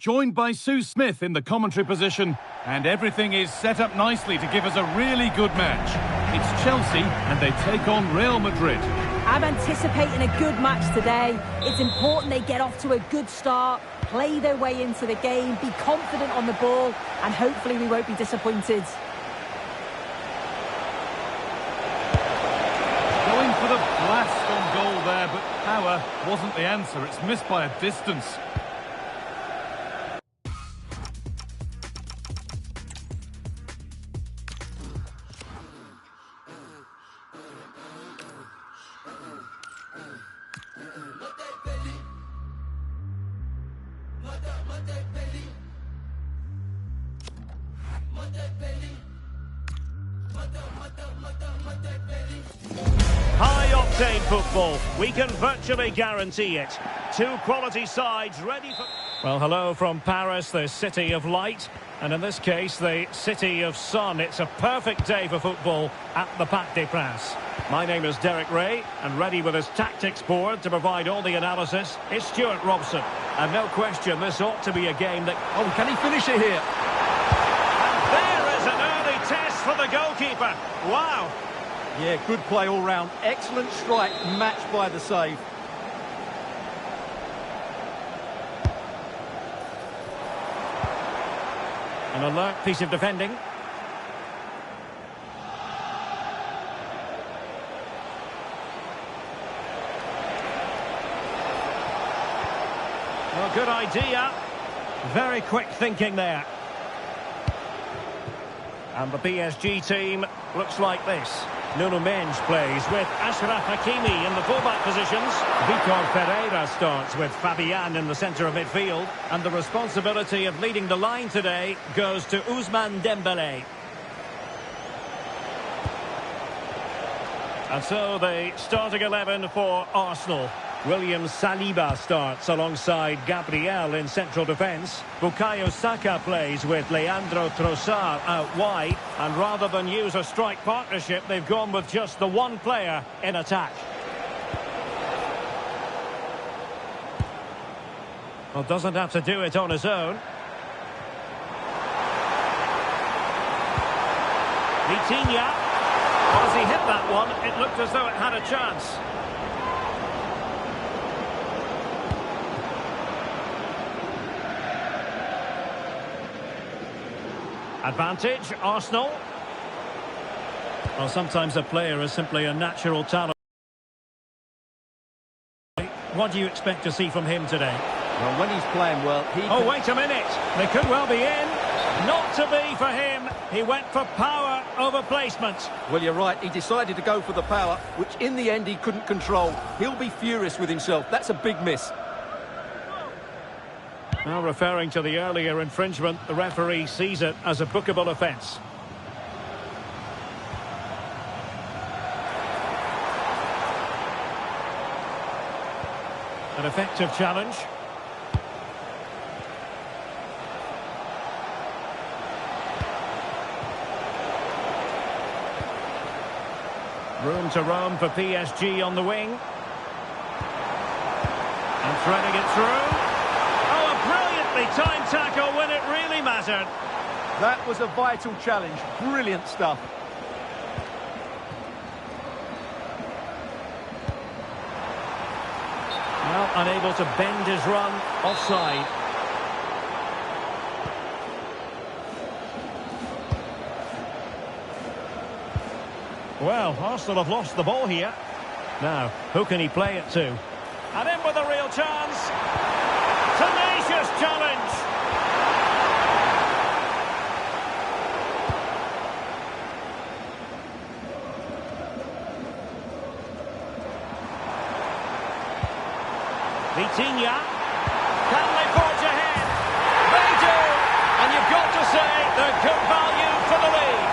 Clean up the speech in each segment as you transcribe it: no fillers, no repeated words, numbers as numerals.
joined by Sue Smith in the commentary position, and everything is set up nicely to give us a really good match. It's Chelsea, and they take on Real Madrid. I'm anticipating a good match today. It's important they get off to a good start, play their way into the game, be confident on the ball, and hopefully we won't be disappointed. Going for the blast on goal there, but power wasn't the answer. It's missed by a distance. High-octane football, we can virtually guarantee it. Two quality sides ready for... Well, hello from Paris, the city of light, and in this case, the city of sun. It's a perfect day for football at the Parc des Princes. My name is Derek Ray, and ready with his tactics board to provide all the analysis is Stuart Robson. And no question, this ought to be a game that... Oh, can he finish it here? And there is an early test for the goalkeeper. Wow! Yeah, good play all round. Excellent strike, matched by the save. An alert piece of defending. Well, good idea. Very quick thinking there. And the PSG team looks like this. Nuno Mendes plays with Achraf Hakimi in the fullback positions. Vitor Pereira starts with Fabian in the centre of midfield. And the responsibility of leading the line today goes to Ousmane Dembélé. And so the starting 11 for Arsenal. William Saliba starts alongside Gabriel in central defence. Bukayo Saka plays with Leandro Trossard out wide. And rather than use a strike partnership, they've gone with just the one player in attack. Well, doesn't have to do it on his own. Vitinha. Well, as he hit that one, it looked as though it had a chance. Advantage, Arsenal. Well, sometimes a player is simply a natural talent. What do you expect to see from him today? Well, when he's playing well, he... Oh, wait a minute. They could well be in. Not to be for him. He went for power over placement. Well, you're right. He decided to go for the power, which in the end he couldn't control. He'll be furious with himself. That's a big miss. Now, referring to the earlier infringement, the referee sees it as a bookable offence. An effective challenge. Room to roam for PSG on the wing. And threading it through. Time tackle when it really mattered. That was a vital challenge. Brilliant stuff. Well, unable to bend his run. Offside. Well, Arsenal have lost the ball here. Now, who can he play it to? And in with a real chance. Tenacious challenge. Vitinha. Can they forge ahead? They do. And you've got to say they're good value for the lead.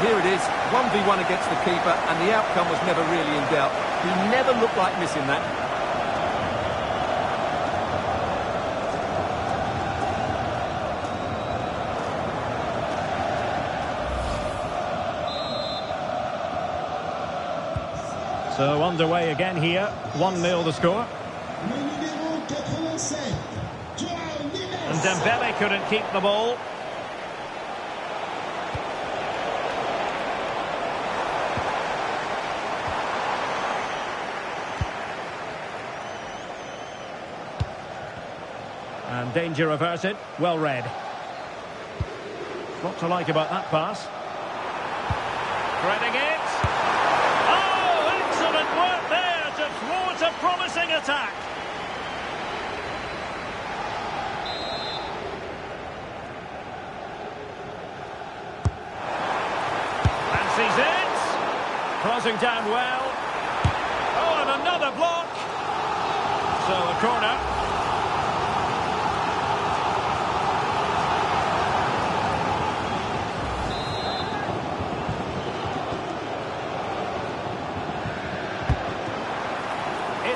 Here it is, 1v1 against the keeper, and the outcome was never really in doubt. He never looked like missing that. So underway again here. 1-0 the score. And Dembele couldn't keep the ball. And danger averted. Well read. What to like about that pass? Threading it. Oh, excellent work there to thwart a promising attack. Fancies it. Crossing down well. Oh, and another block. So a corner.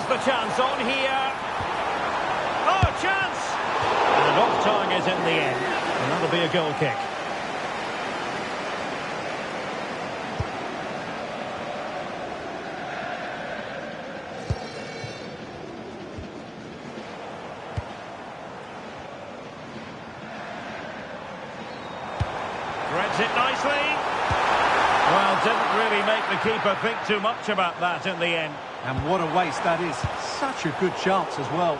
The chance on here. Oh, chance! And off target in the end. And that'll be a goal kick. Threads it nicely. Well, didn't really make the keeper think too much about that in the end. And what a waste that is. Such a good chance as well.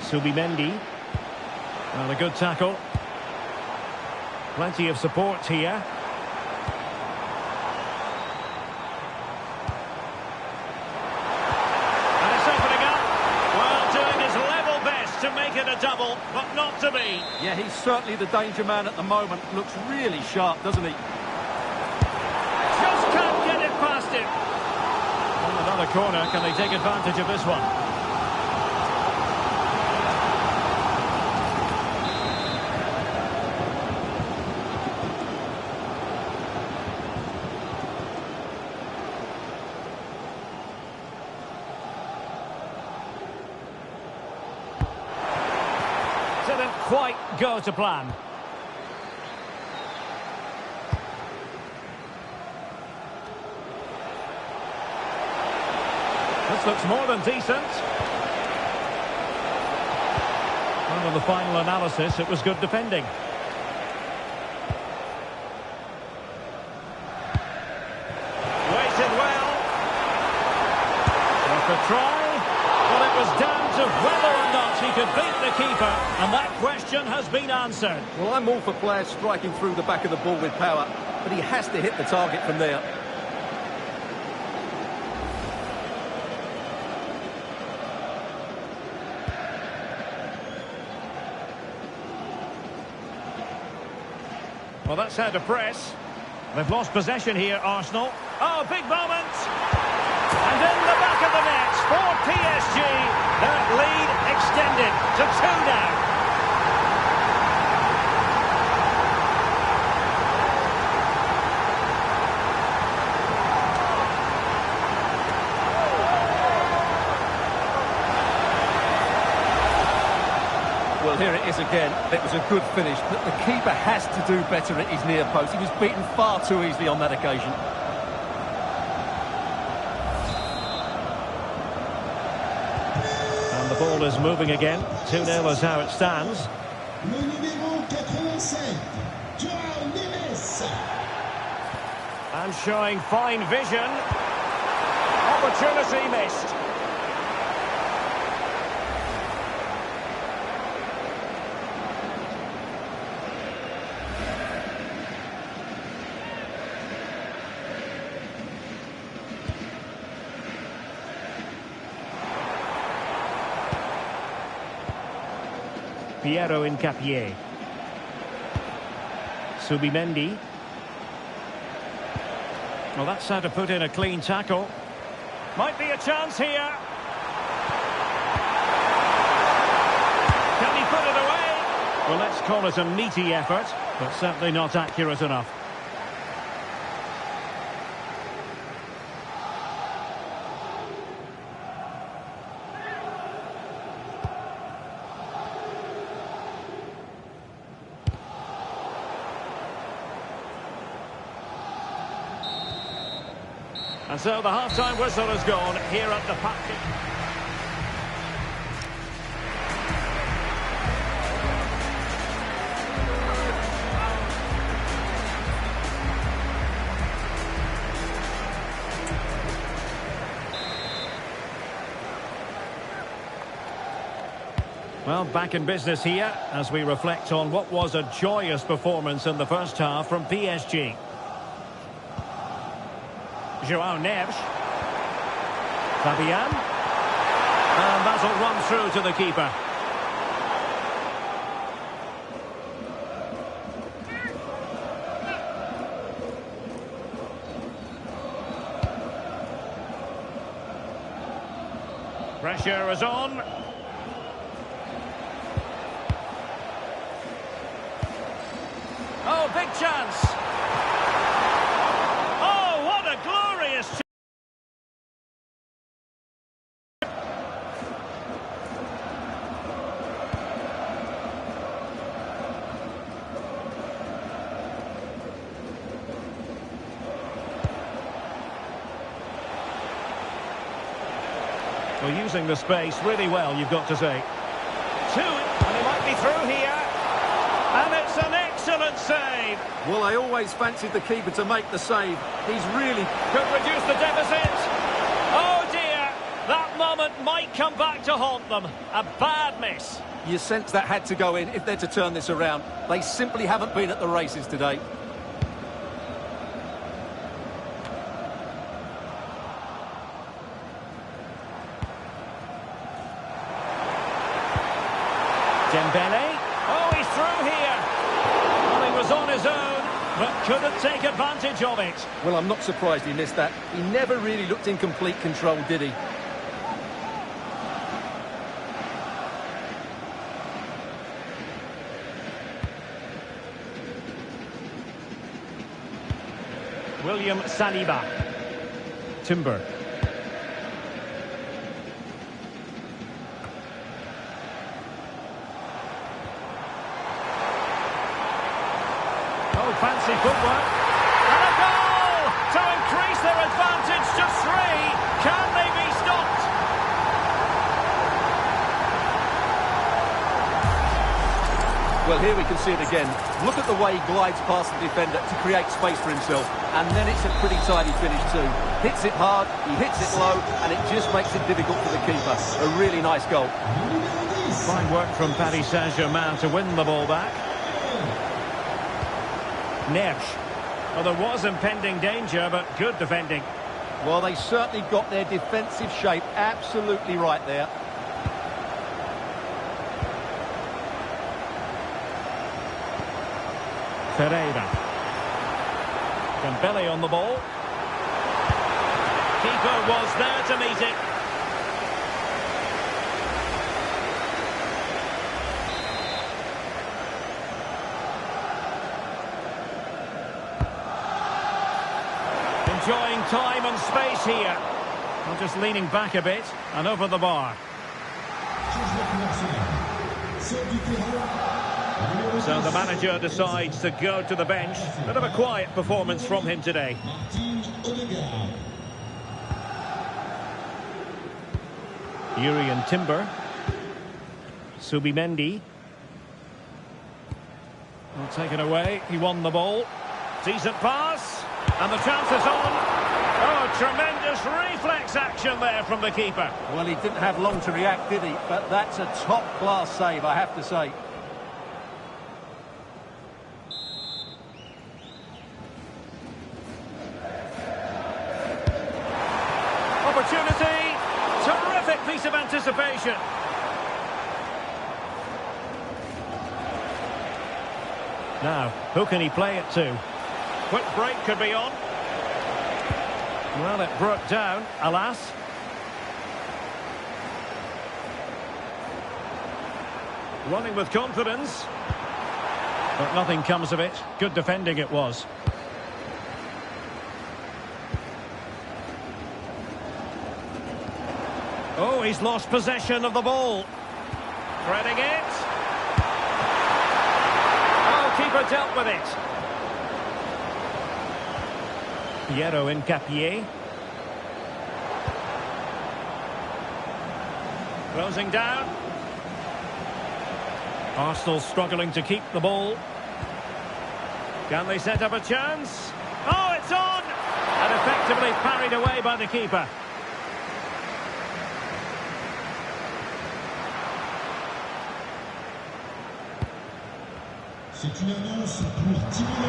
Subimendi. Well, a good tackle. Plenty of support here. To make it a double, but not to be. Yeah, he's certainly the danger man at the moment. Looks really sharp, doesn't he? Just can't get it past him. Well, another corner. Can they take advantage of this one? Didn't quite go to plan. This looks more than decent. Well, on the final analysis, it was good defending. Waited well. Worth a try. Well, it was down to whether or not he could beat the keeper, and that question has been answered. Well, I'm all for players striking through the back of the ball with power, but he has to hit the target from there. Well, that's how to press. They've lost possession here, Arsenal. Oh, big moment! And in the back of the net for PSG. That lead extended to 2 now. Well, here it is again. It was a good finish, but the keeper has to do better at his near post. He was beaten far too easily on that occasion. The ball is moving again. 2-0 is how it stands. And showing fine vision. Opportunity missed. Piero Incapié. Subimendi. Well, that's how to put in a clean tackle. Might be a chance here. Can he put it away? Well, let's call it a meaty effort, but certainly not accurate enough. And so the half-time whistle has gone here at the Parc. Well, back in business here as we reflect on what was a joyous performance in the first half from PSG. João Neves. Fabian. And that'll run through to the keeper. Pressure is on. Oh, big chance. Oh, what a glorious chance. Well, using the space really well, you've got to say. Two, and he might be through here. And it's an excellent save. Well, I always fancied the keeper to make the save. He's really... Could reduce the deficit. Oh, dear. That moment might come back to haunt them. A bad miss. You sense that had to go in if they're to turn this around. They simply haven't been at the races today. Dembele. Oh, he's through here. Well, he was on his own, but couldn't take advantage of it. Well, I'm not surprised he missed that. He never really looked in complete control, did he? William Saliba. Timber. Oh, fancy footwork. And a goal to increase their advantage to 3. Can they be stopped? Well, here we can see it again. Look at the way he glides past the defender to create space for himself. And then it's a pretty tidy finish too. Hits it hard, he hits it low, and it just makes it difficult for the keeper. A really nice goal. Fine work from Paris Saint-Germain to win the ball back. Neves. Well, there was impending danger, but good defending. Well, they certainly got their defensive shape absolutely right there. Pereira. Dembele on the ball. Keeper was there to meet it. Enjoying time and space here. Well, just leaning back a bit and over the bar. So the manager decides to go to the bench. Bit of a quiet performance from him today. Urian Timber. Subimendi. Well, taken away. He won the ball. Decent pass. And the chance is on. Oh, tremendous reflex action there from the keeper. Well, he didn't have long to react, did he? But that's a top-class save, I have to say. Opportunity. Terrific piece of anticipation. Now, who can he play it to? Quick break could be on. Well, it broke down, alas. Running with confidence. But nothing comes of it. Good defending it was. Oh, he's lost possession of the ball. Threading it. Oh, keeper dealt with it. Piero Incapié. Closing down. Arsenal struggling to keep the ball. Can they set up a chance? Oh, it's on! And effectively parried away by the keeper.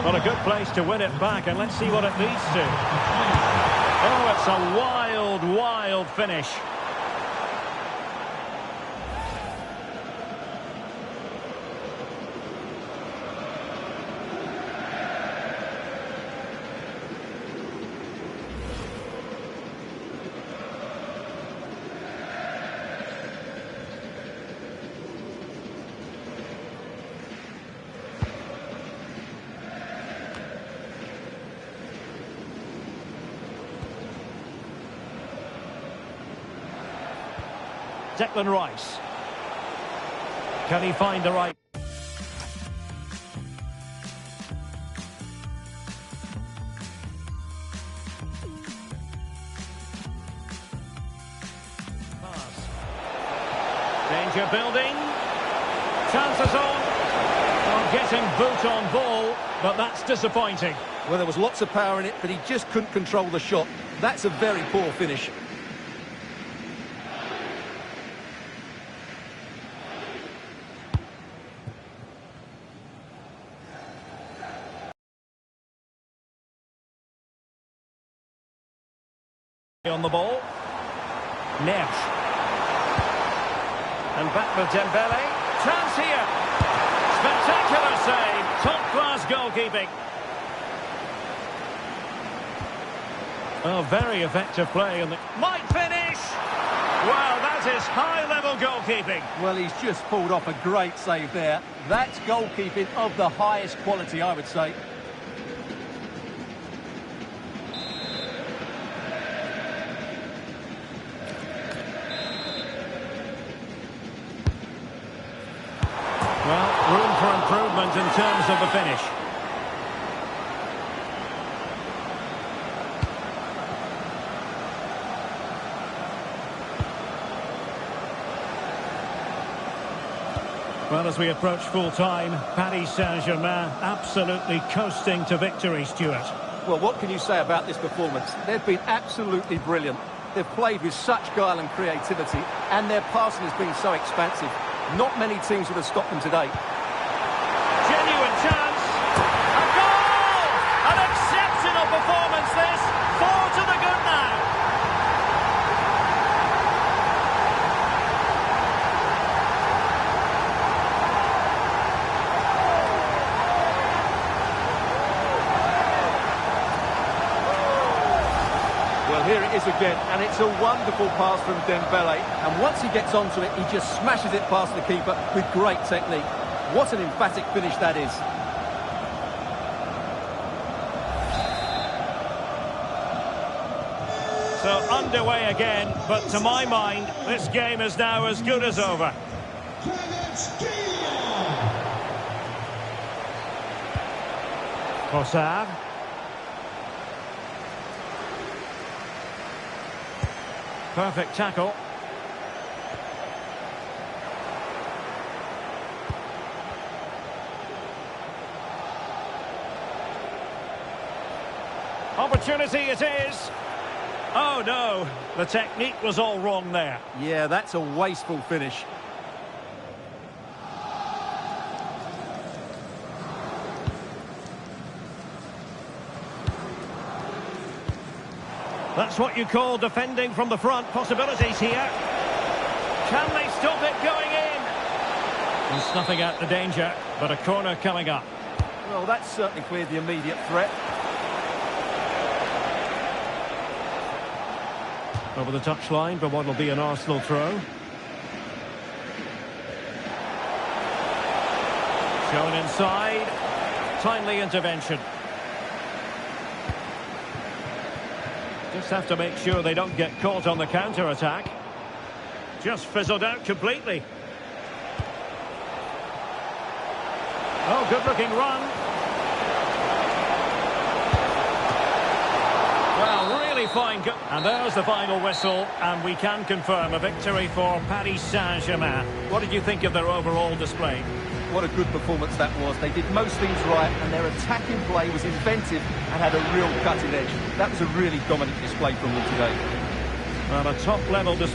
Well, a good place to win it back, and let's see what it leads to. Oh, it's a wild, wild finish. Declan Rice. Can he find the right? Pass. Danger building. Chances on. Well, getting boot on ball, but that's disappointing. Well, there was lots of power in it, but he just couldn't control the shot. That's a very poor finish. On the ball. Neves. And back with Dembele. Chance here. Spectacular save. Top-class goalkeeping. Oh, very effective play. And might finish. Well, that is high-level goalkeeping. Well, he's just pulled off a great save there. That's goalkeeping of the highest quality, I would say. Well, room for improvement in terms of the finish. Well, as we approach full-time, Paris Saint-Germain absolutely coasting to victory, Stuart. Well, what can you say about this performance? They've been absolutely brilliant. They've played with such guile and creativity, and their passing has been so expansive. Not many teams would have stopped them today. Genuine chance. A goal! An exceptional performance, this. 4 to the good now. Well, here it is again, and it's a wonderful pass from Dembele. And once he gets onto it, he just smashes it past the keeper with great technique. What an emphatic finish that is. So underway again, but to my mind, this game is now as good as over. Trossard. Perfect tackle. Opportunity it is. Oh no, the technique was all wrong there. Yeah, that's a wasteful finish. That's what you call defending from the front. Possibilities here. Can they stop it going in? And snuffing out the danger, but a corner coming up. Well, that's certainly cleared the immediate threat. Over the touchline for what will be an Arsenal throw. Shown inside. Timely intervention. Just have to make sure they don't get caught on the counter-attack. Just fizzled out completely. Oh, good-looking run. Well, really fine goal. And there's the final whistle, and we can confirm a victory for Paris Saint-Germain. What did you think of their overall display? What a good performance that was. They did most things right, and their attacking play was inventive and had a real cutting edge. That was a really dominant display from them today. Well, a top-level display.